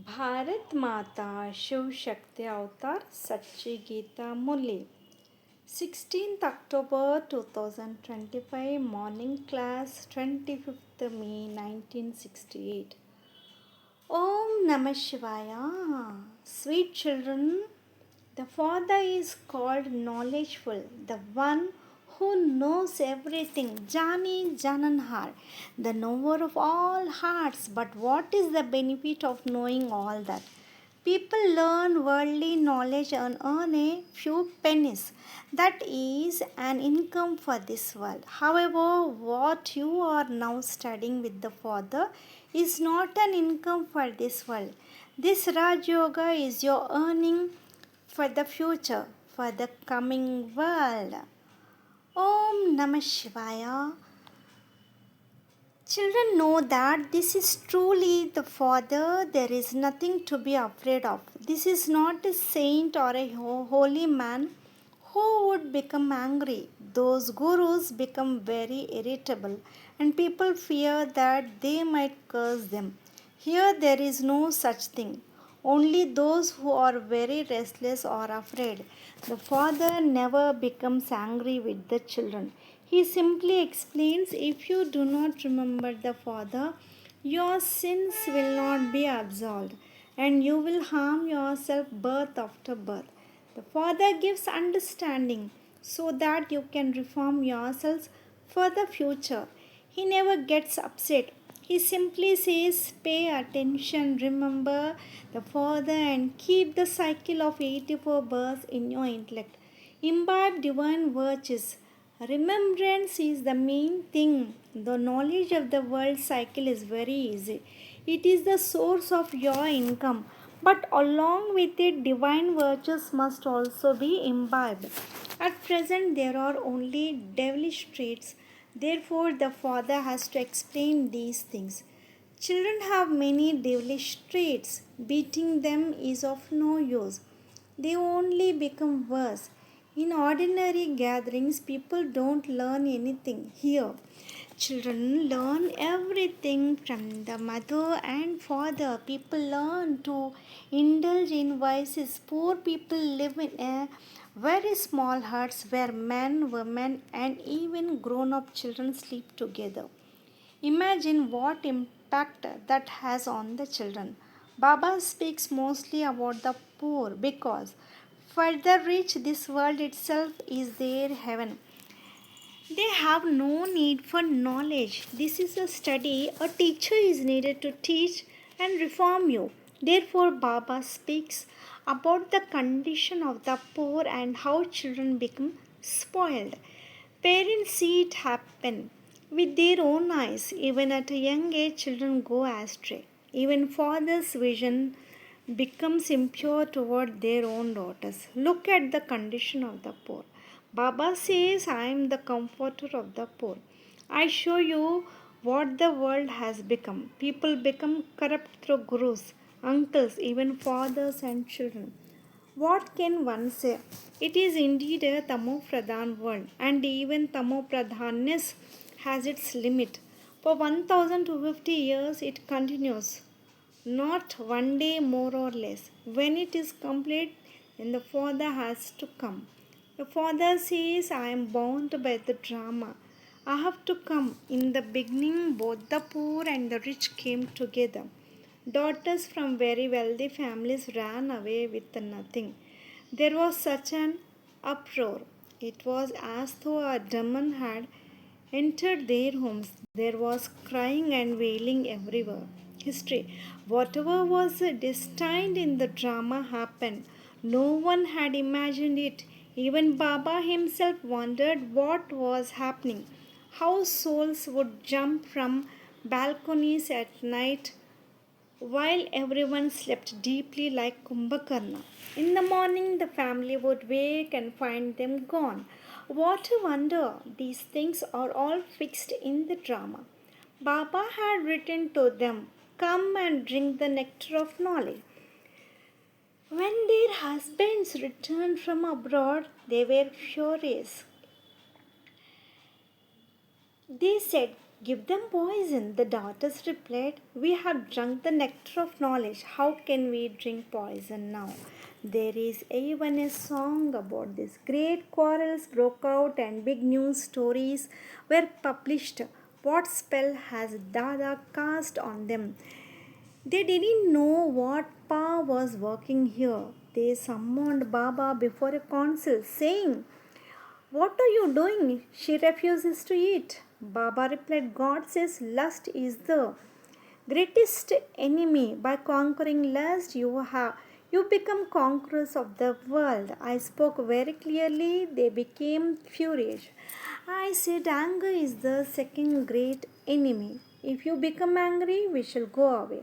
भारत माता शिव शक्ति अवतार सच्ची गीता मुरली 16th October 2025 morning class 25th May 1968. Om Namah Shivaya. Sweet children, the Father is called knowledgeful, the one who knows everything, Jani Jananhar, the knower of all hearts. But what is the benefit of knowing all that? People learn worldly knowledge and earn a few pennies. That is an income for this world. However, what you are now studying with the Father is not an income for this world. This Raj Yoga is your earning for the future, for the coming world. Om Namah Shivaya. Children know that this is truly the Father. There is nothing to be afraid of. This is not a saint or a holy man who would become angry. Those gurus become very irritable, and people fear that they might curse them. Here there is no such thing. Only those who are very restless are afraid. The Father never becomes angry with the children. He simply explains, if you do not remember the Father, your sins will not be absolved, and you will harm yourself birth after birth. The Father gives understanding so that you can reform yourselves for the future. He never gets upset. He simply says, pay attention, remember the Father, and keep the cycle of 84 births in your intellect. Imbibe divine virtues. Remembrance is the main thing. The knowledge of the world cycle is very easy. It is the source of your income. But along with it, divine virtues must also be imbibed. At present, there are only devilish traits. Therefore, the Father has to explain these things. Children have many devilish traits. Beating them is of no use. They only become worse. In ordinary gatherings, people don't learn anything. Here, children learn everything from the mother and father. People learn to indulge in vices. Poor people live in a very small huts where men, women, and even grown up children sleep together. Imagine what impact that has on the children. Baba speaks mostly about the poor because for the rich, this world itself is their heaven. They have no need for knowledge. This is a study. A teacher is needed to teach and reform you. Therefore, Baba speaks about the condition of the poor and how children become spoiled. Parents see it happen with their own eyes. Even at a young age, children go astray. Even fathers' vision becomes impure toward their own daughters. Look at the condition of the poor. Baba says, I am the comforter of the poor. I show you what the world has become. People become corrupt through gurus, uncles, even fathers and children. What can one say? It is indeed a Tamo Pradhan world, and even Tamo Pradhanness has its limit. For 1250 years it continues, not one day more or less. When it is complete, then the Father has to come. The Father says, I am bound by the drama. I have to come. In the beginning, both the poor and the rich came together. Daughters from very wealthy families ran away with nothing. There was such an uproar. It was as though a demon had entered their homes. There was crying and wailing everywhere. History. Whatever was destined in the drama happened. No one had imagined it. Even Baba himself wondered what was happening. How souls would jump from balconies at night while everyone slept deeply like Kumbhakarna. In the morning, the family would wake and find them gone. What a wonder! These things are all fixed in the drama. Baba had written to them, come and drink the nectar of knowledge. When their husbands returned from abroad, they were furious. They said, Give them poison. The daughters replied, we have drunk the nectar of knowledge. How can we drink poison now? There is even a song about this. Great quarrels broke out and big news stories were published. What spell has Dada cast on them? They didn't know what power was working here. They summoned Baba before a council, saying, what are you doing? She refuses to eat. Baba replied, God says lust is the greatest enemy. By conquering lust, you become conquerors of the world. I spoke very clearly. They became furious. I said anger is the second great enemy. If you become angry, we shall go away.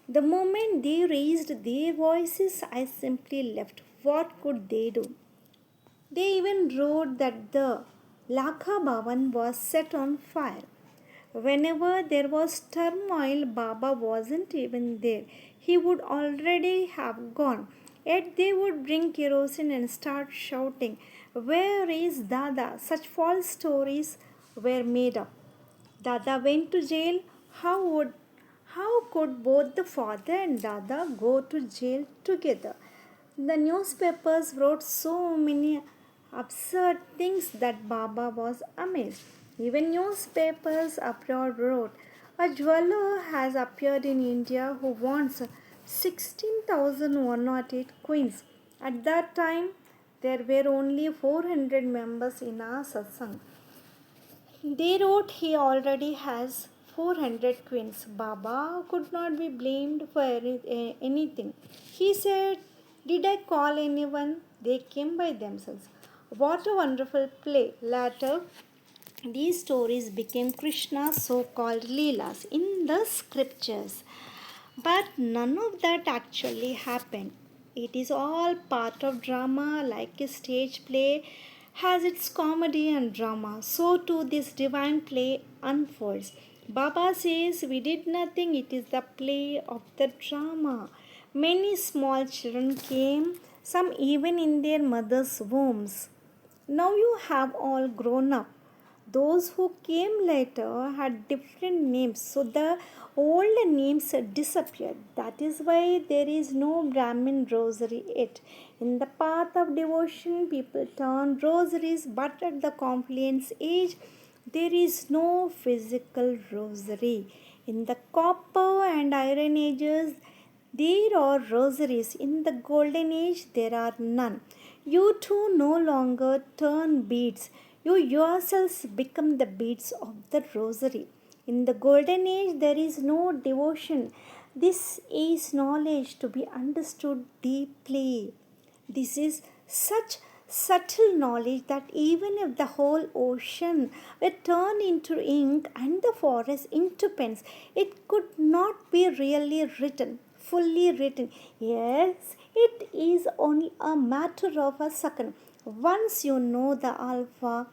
The moment they raised their voices, I simply left. What could they do? They even wrote that the Lakha Bhavan was set on fire. Whenever there was turmoil, Baba wasn't even there. He would already have gone. Yet they would bring kerosene and start shouting, where is Dada? Such false stories were made up. Dada went to jail. How could both the father and Dada go to jail together? The newspapers wrote so many absurd things that Baba was amazed. Even newspapers abroad wrote, a jeweler has appeared in India who wants 16,108 queens. At that time, there were only 400 members in our satsang. They wrote he already has 400 queens. Baba could not be blamed for anything. He said, did I call anyone? They came by themselves. What a wonderful play. Later, these stories became Krishna's so-called Leelas in the scriptures. But none of that actually happened. It is all part of drama, like a stage play has its comedy and drama. So too this divine play unfolds. Baba says we did nothing, it is the play of the drama. Many small children came, some even in their mother's wombs. Now you have all grown up. Those who came later had different names, so the old names disappeared. That is why there is no Brahmin rosary yet. In the path of devotion, people turn rosaries, but at the confluence age, there is no physical rosary. In the copper and iron ages, there are rosaries. In the golden age, there are none. You too no longer turn beads. You yourselves become the beads of the rosary. In the golden age, there is no devotion. This is knowledge to be understood deeply. This is such subtle knowledge that even if the whole ocean were turned into ink and the forest into pens, it could not be really written, fully written. Yes, it is only a matter of a second. Once you know the alpha,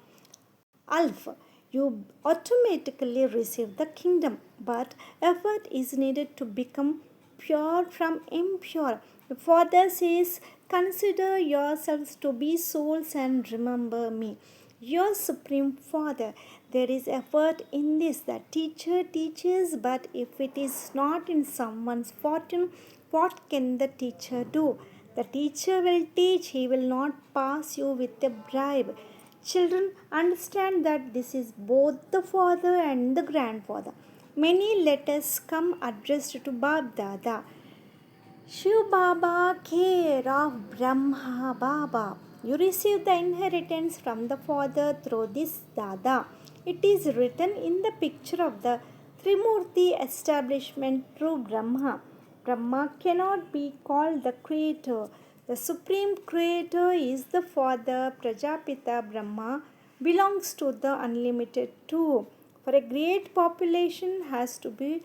you automatically receive the kingdom. But effort is needed to become pure from impure. The Father says, consider yourselves to be souls and remember me, your Supreme Father. There is effort in this. The teacher teaches, but if it is not in someone's fortune, what can the teacher do? The teacher will teach, he will not pass you with a bribe. Children, understand that this is both the father and the grandfather. Many letters come addressed to Bab Dada. Shiv Baba, care of Brahma Baba. You receive the inheritance from the father through this Dada. It is written in the picture of the Trimurti establishment through Brahma. Brahma cannot be called the creator. The supreme creator is the father. Prajapita Brahma belongs to the unlimited too. For a great population has to be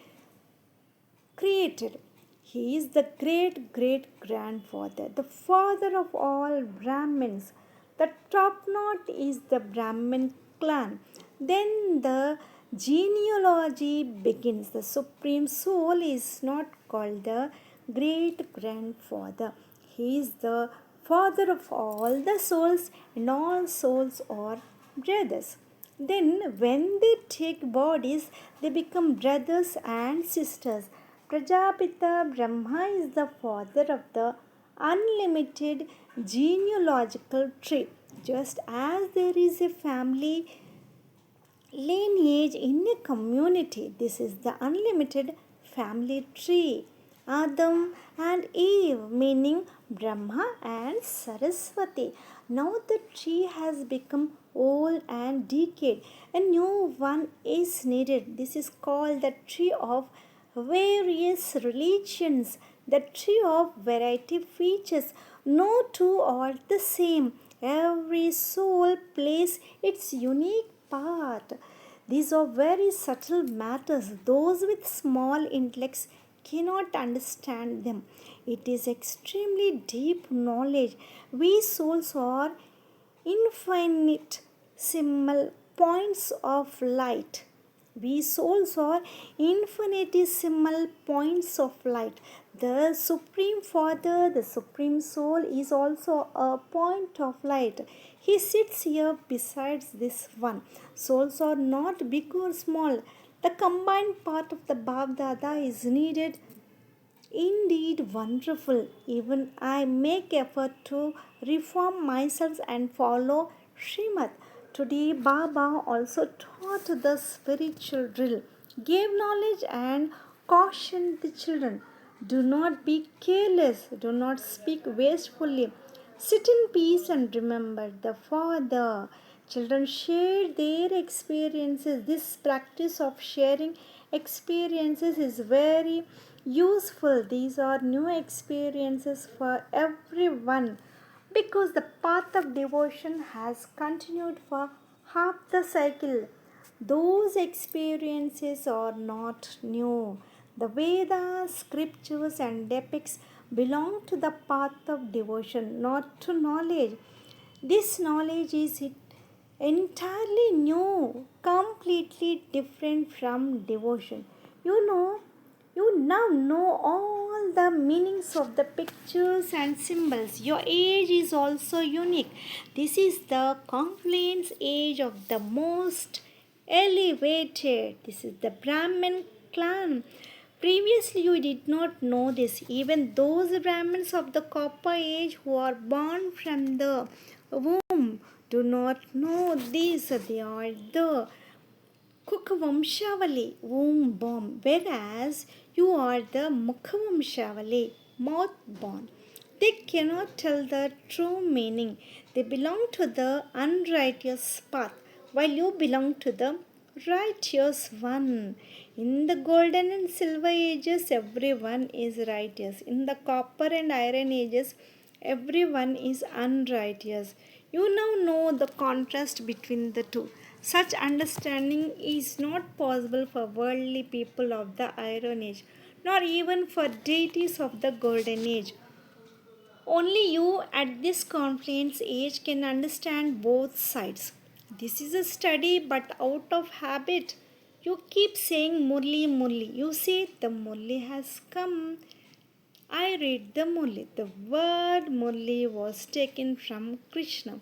created. He is the great great grandfather, the father of all Brahmins. The top knot is the Brahmin clan. Then the genealogy begins. The supreme soul is not called the great grandfather. He is the father of all the souls, and all souls are brothers. Then, when they take bodies, they become brothers and sisters. Prajapita Brahma is the father of the unlimited genealogical tree. Just as there is a family lineage in a community. This is the unlimited family tree. Adam and Eve, meaning Brahma and Saraswati. Now the tree has become old and decayed. A new one is needed. This is called the tree of various religions, the tree of variety features. No two are the same. Every soul plays its unique part. These are very subtle matters. Those with small intellects cannot understand them. It is extremely deep knowledge. We souls are infinitesimal points of light. We souls are infinitesimal points of light. The Supreme Father, the Supreme Soul, is also a point of light. He sits here besides this one. Souls are not big or small. The combined part of the Bhagdada is needed. Indeed wonderful. Even I make effort to reform myself and follow Srimad. Today Baba also taught the spiritual drill, gave knowledge and cautioned the children. Do not be careless, do not speak wastefully. Sit in peace and remember the Father. Children share their experiences. This practice of sharing experiences is very useful. These are new experiences for everyone because the path of devotion has continued for half the cycle. Those experiences are not new. The Vedas, scriptures, and epics belong to the path of devotion, not to knowledge. This knowledge is entirely new, completely different from devotion. You know, you now know all the meanings of the pictures and symbols. Your age is also unique. This is the confluence age of the most elevated. This is the Brahmin clan. Previously, you did not know this. Even those Brahmins of the Copper Age who are born from the womb do not know this. They are the Kukavamshavali, womb born, whereas you are the Mukhavamshavali, mouth born. They cannot tell the true meaning. They belong to the unrighteous path, while you belong to the righteous one. In the golden and silver ages, everyone is righteous. In the copper and iron ages, everyone is unrighteous. You now know the contrast between the two. Such understanding is not possible for worldly people of the Iron Age, nor even for deities of the Golden Age. Only you at this confluence age can understand both sides. This is a study, but out of habit. You keep saying Murli, Murli. You say the Murli has come. I read the Murli. The word Murli was taken from Krishna.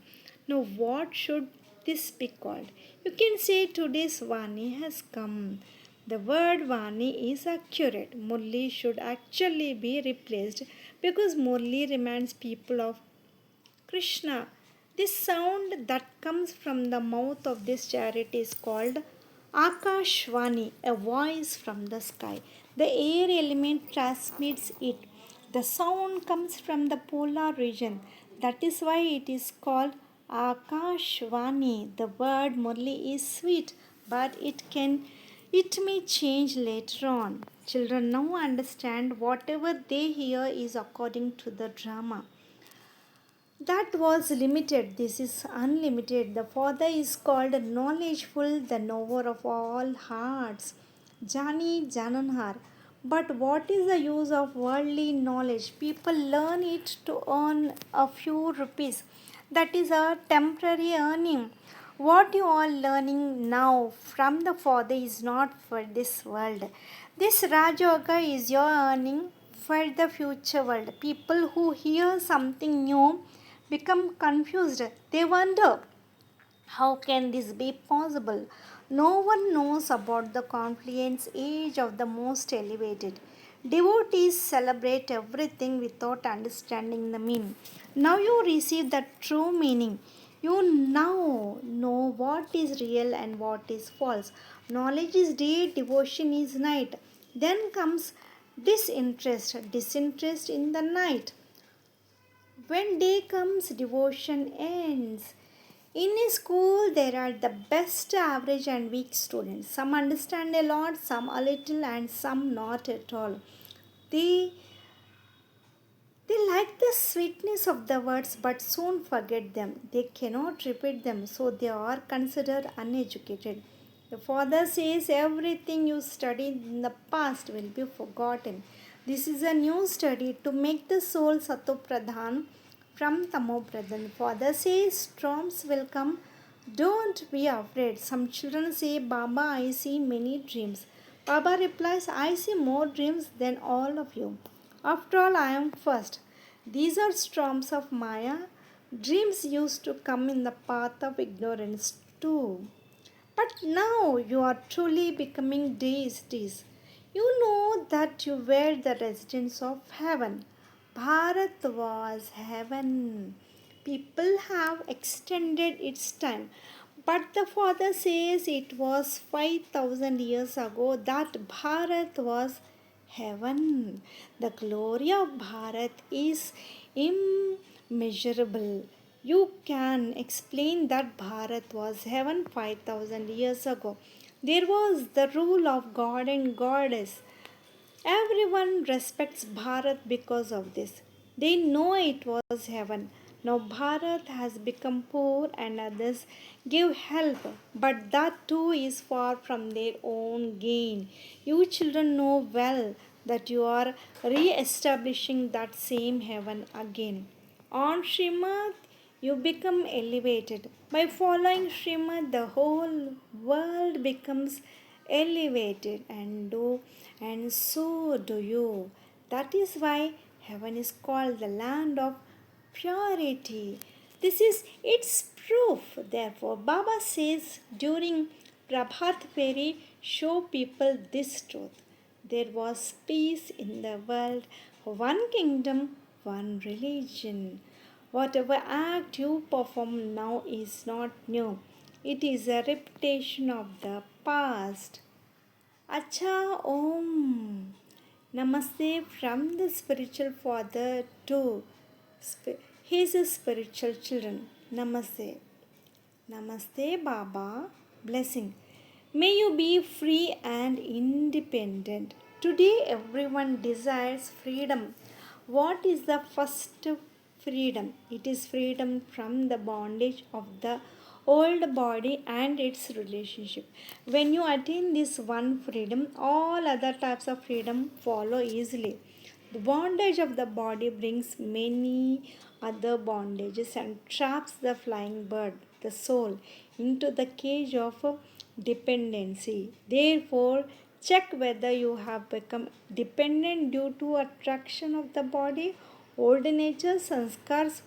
Now, what should this be called? You can say today's Vani has come. The word Vani is accurate. Murli should actually be replaced because Murli reminds people of Krishna. This sound that comes from the mouth of this chariot is called Akashvani, a voice from the sky. The air element transmits it. The sound comes from the polar region. That is why it is called Akashvani. The word Murli is sweet, but it may change later on. Children now understand whatever they hear is according to the drama. That was limited. This is unlimited. The Father is called knowledgeful, the knower of all hearts. Jani Jananhar. But what is the use of worldly knowledge? People learn it to earn a few rupees. That is a temporary earning. What you are learning now from the Father is not for this world. This Rajoga is your earning for the future world. People who hear something new become confused. They wonder How can this be possible? No one knows about the confluence age of the most elevated. Devotees celebrate everything without understanding the meaning. Now you receive the true meaning. You now know what is real and what is false. Knowledge is day, devotion is night. Then comes disinterest in the night. When day comes, devotion ends. In a school, there are the best, average, and weak students. Some understand a lot, some a little, and some not at all. They, they like the sweetness of the words but soon forget them. They cannot repeat them, so they are considered uneducated. The father says everything you studied in the past will be forgotten. This is a new study to make the soul Satopradhan from Tamopradhan. Father says storms will come. Don't be afraid. Some children say, Baba, I see many dreams. Baba replies, I see more dreams than all of you. After all, I am first. These are storms of Maya. Dreams used to come in the path of ignorance too. But now you are truly becoming deities. You know that you were the residents of heaven. Bharat was heaven. People have extended its time. But the father says it was 5,000 years ago that Bharat was heaven. The glory of Bharat is immeasurable. You can explain that Bharat was heaven 5,000 years ago. There was the rule of God and goddess. Everyone respects Bharat because of this. They know it was heaven. Now Bharat has become poor and others give help, but that too is far from their own gain. You children know well that you are re establishing that same heaven again. On Srimad, you become elevated. By following Srimad, the whole world becomes elevated and so do you. That is why heaven is called the land of purity. This is its proof. Therefore, Baba says during Prabhat Feri, show people this truth. There was peace in the world, one kingdom, one religion. Whatever act you perform now is not new. It is a repetition of the past. Acha Om. Namaste from the spiritual father to his spiritual children. Namaste. Namaste Baba. Blessing. May you be free and independent. Today everyone desires freedom. What is the first freedom? It is freedom from the bondage of the old body and its relationship. When you attain this one freedom, all other types of freedom follow easily. The bondage of the body brings many other bondages and traps the flying bird, the soul, into the cage of dependency. Therefore, check whether you have become dependent due to attraction of the body, old nature, sanskars,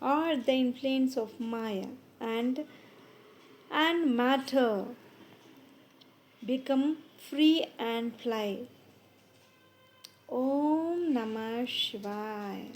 or the influence of Maya and matter. Become free and fly. Om Namah Shivaya.